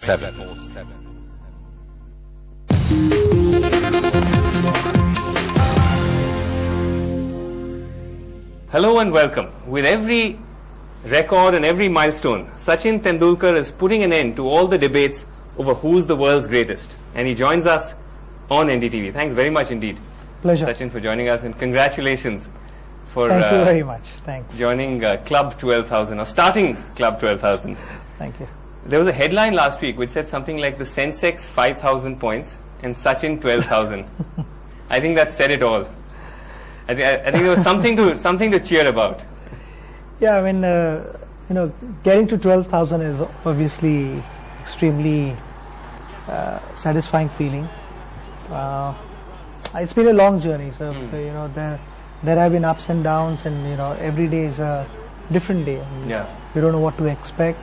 24/7. Hello and welcome. With every record and every milestone, Sachin Tendulkar is putting an end to all the debates over who's the world's greatest. And he joins us on NDTV. Thanks very much indeed. Pleasure. Sachin, for joining us, and congratulations for Thank you very much. Thanks. Joining Club 12,000 or starting Club 12,000. Thank you. There was a headline last week which said something like the Sensex 5,000 points and Sachin 12,000. I think that said it all. I think there was something to cheer about. Yeah, I mean, getting to 12,000 is obviously extremely satisfying feeling. It's been a long journey, so there have been ups and downs, and every day is a different day. Yeah. You don't know what to expect.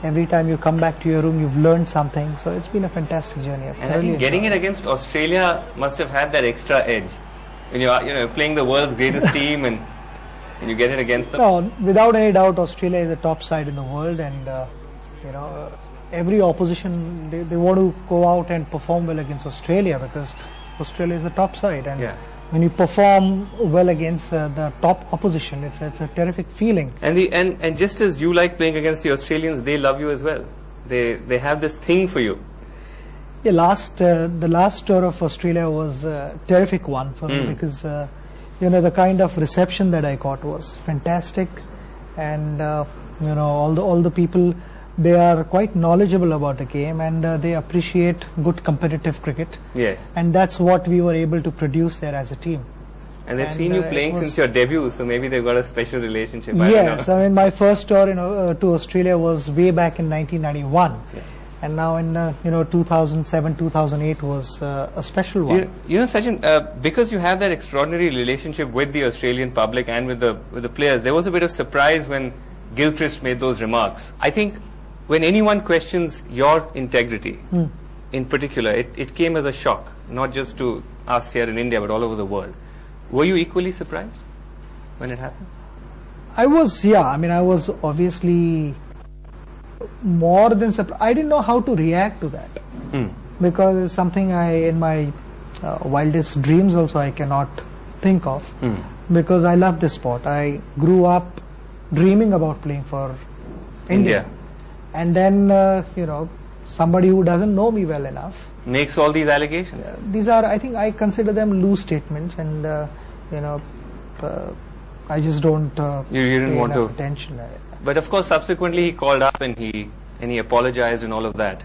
Every time you come back to your room, you've learned something. So it's been a fantastic journey. And I think getting it against Australia must have had that extra edge. When you're playing the world's greatest team and you get it against them. No, without any doubt, Australia is the top side in the world, and every opposition they want to go out and perform well against Australia, because Australia is the top side, and when you perform well against the top opposition, it's a terrific feeling. And just as you like playing against the Australians, they love you as well. They have this thing for you. Yeah, the last tour of Australia was a terrific one for me, because the kind of reception that I got was fantastic, and all the people, they are quite knowledgeable about the game, and they appreciate good competitive cricket. Yes. And that's what we were able to produce there as a team. And they've seen you playing since your debut, so maybe they've got a special relationship. Yes, I mean, my first tour to Australia was way back in 1991. Yeah. And now in 2007, 2008 was a special one. Sachin, because you have that extraordinary relationship with the Australian public and with the players, there was a bit of surprise when Gilchrist made those remarks. I think when anyone questions your integrity, in particular, it came as a shock, not just to us here in India, but all over the world. Were you equally surprised when it happened? I was, I mean, I was obviously more than surprised. I didn't know how to react to that, because it's something in my wildest dreams also I cannot think of, because I love this sport. I grew up dreaming about playing for India. And then somebody who doesn't know me well enough makes all these allegations. These are, I think, I consider them loose statements, and I just don't you didn't pay want enough to attention. But of course, subsequently he called up and he apologized and all of that.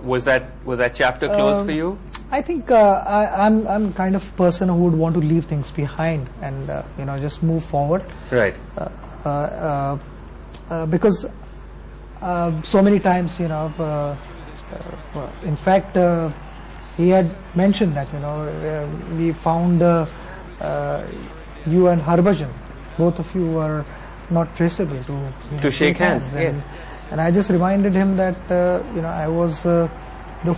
Was that chapter closed for you? I think I'm kind of person who would want to leave things behind and just move forward. Right. Because so many times in fact he had mentioned that we found you and Harbhajan, both of you were not traceable to shake hands. Yes. And I just reminded him that I was the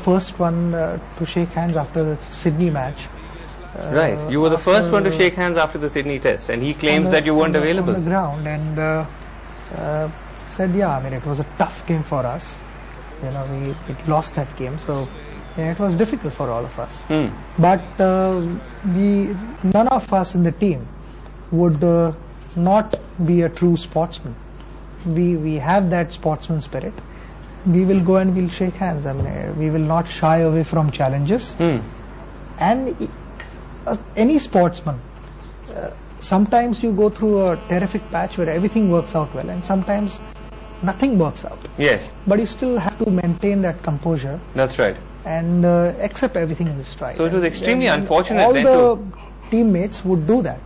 first one to shake hands after the Sydney match. Right, you were the first one to shake hands after the Sydney test, and he claims that you weren't available on the ground, and said, I mean, it was a tough game for us. We lost that game, so it was difficult for all of us. But none of us in the team would not be a true sportsman. We have that sportsman spirit. We will go and we'll shake hands. I mean, we will not shy away from challenges. And any sportsman, sometimes you go through a terrific patch where everything works out well, and sometimes nothing works out. Yes. But you still have to maintain that composure. That's right. And accept everything in the stride. So it was extremely unfortunate. All the teammates would do that.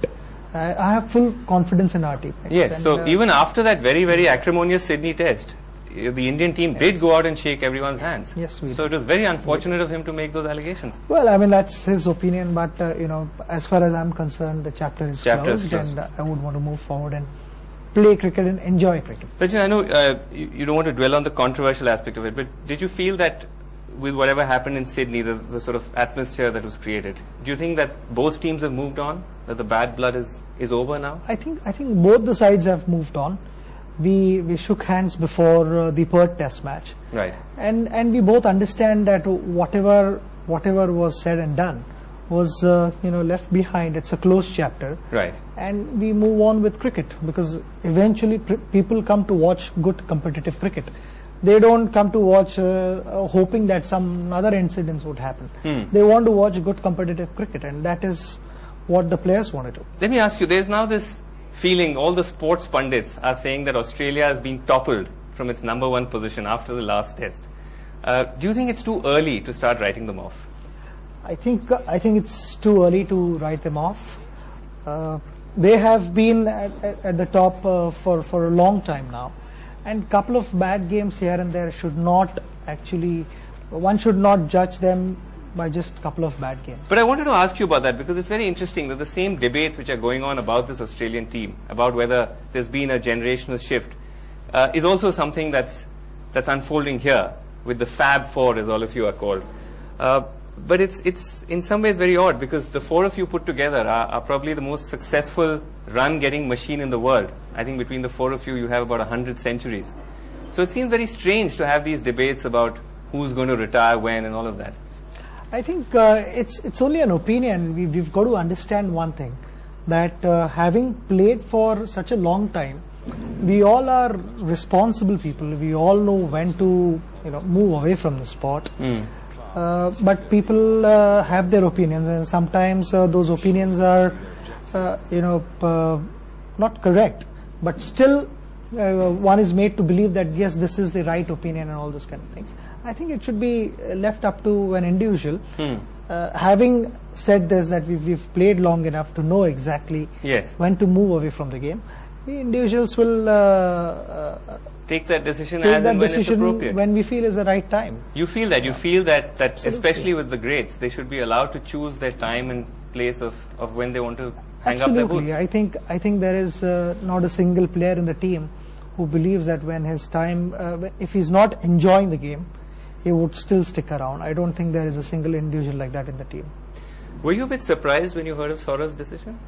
I have full confidence in our teammates. Yes, so even after that very, very acrimonious Sydney test, the Indian team did go out and shake everyone's hands. Yes, we did. So it was very unfortunate of him to make those allegations. Well, I mean, that's his opinion, but as far as I'm concerned, the chapter is closed, and I would want to move forward and play cricket and enjoy cricket. Sachin, I know you don't want to dwell on the controversial aspect of it, but did you feel that with whatever happened in Sydney, the sort of atmosphere that was created, do you think that both teams have moved on, that the bad blood is over now? I think both the sides have moved on. we shook hands before the Perth Test match. Right. And we both understand that whatever was said and done was left behind. It's a closed chapter. Right. And we move on with cricket, because eventually people come to watch good competitive cricket. They don't come to watch hoping that some other incidents would happen. They want to watch good competitive cricket, and that is what the players want to do. Let me ask you, there's now this feeling, all the sports pundits are saying that Australia has been toppled from its #1 position after the last test. Do you think it's too early to start writing them off? I think it's too early to write them off. They have been at the top for a long time now, and couple of bad games here and there should not actually, one should not judge them by just a couple of bad games. But I wanted to ask you about that, because it's very interesting that the same debates which are going on about this Australian team, about whether there's been a generational shift, is also something that's unfolding here with the Fab Four, as all of you are called. But it's in some ways very odd, because the four of you put together are probably the most successful run-getting machine in the world. I think between the four of you, you have about 100 centuries. So it seems very strange to have these debates about who's going to retire when and all of that. I think it's only an opinion. We've got to understand one thing, that having played for such a long time, we all are responsible people. We all know when to move away from the sport. But people have their opinions, and sometimes those opinions are not correct, but still one is made to believe that yes, this is the right opinion and all those kind of things. I think it should be left up to an individual. Having said this, that we've played long enough to know exactly when to move away from the game, the individuals will take that decision as and when it's appropriate. When we feel is the right time. You feel that? You feel that especially with the greats, they should be allowed to choose their time and place of when they want to hang up their boots? I think there is not a single player in the team who believes that when his time, if he's not enjoying the game, he would still stick around. I don't think there is a single individual like that in the team. Were you a bit surprised when you heard of Saurav's decision?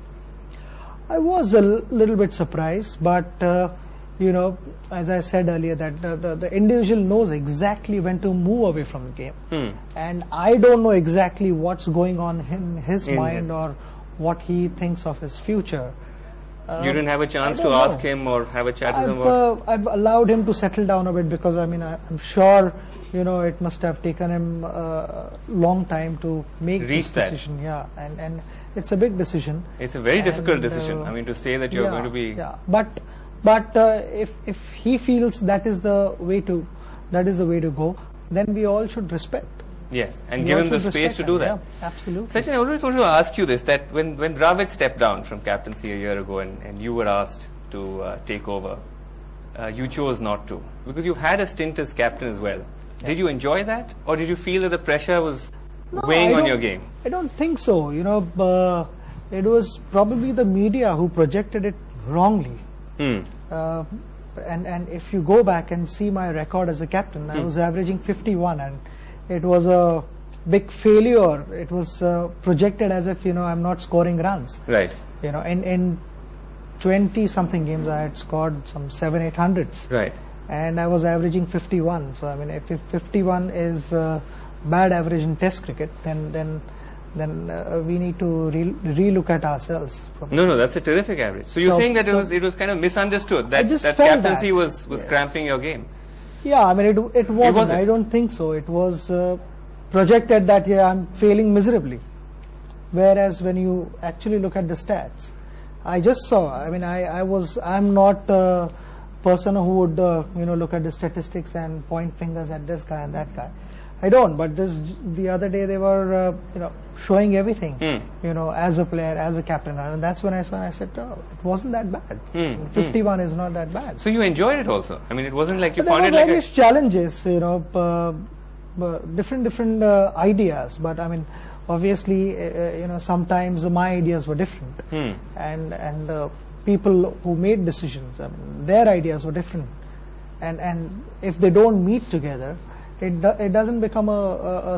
I was a little bit surprised, but as I said earlier, that the individual knows exactly when to move away from the game, and I don't know exactly what's going on in his mind or what he thinks of his future. You didn't have a chance to ask him or have a chat with him? I've allowed him to settle down a bit, because I'm sure it must have taken him a long time to make this decision. Yeah, and it's a big decision. It's a very difficult decision. I mean, to say that you're going to be. Yeah, but if he feels that is the way to go, then we all should respect. Yes, and give him the space to do that. Yeah, absolutely. Sachin, I always wanted to ask you this, that when Dravid stepped down from captaincy a year ago and you were asked to take over, you chose not to, because you've had a stint as captain as well. Yeah. Did you enjoy that, or did you feel that the pressure was weighing on your game? I don't think so. It was probably the media who projected it wrongly. And if you go back and see my record as a captain, I was averaging 51, and it was a big failure. It was projected as if I'm not scoring runs. Right. In 20-something games, I had scored some 700-800s. Right. And I was averaging 51. So I mean, if 51 is bad average in Test cricket, then we need to re-look at ourselves. No, that's a terrific average. So you're saying that it was kind of misunderstood, that captaincy was cramping your game. Yeah, I mean, it wasn't. I don't think so. It was projected that I'm failing miserably. Whereas when you actually look at the stats, I just saw. I mean, I'm not a person who would look at the statistics and point fingers at this guy and that guy. I don't. But the other day they were showing everything. As a player, as a captain, and that's when I said, oh, it wasn't that bad. 51 is not that bad. So you enjoyed it also. I mean, it wasn't like you but found it like various challenges. Different ideas. But I mean, obviously, sometimes my ideas were different, and people who made decisions, I mean, their ideas were different, and if they don't meet together, it doesn't become a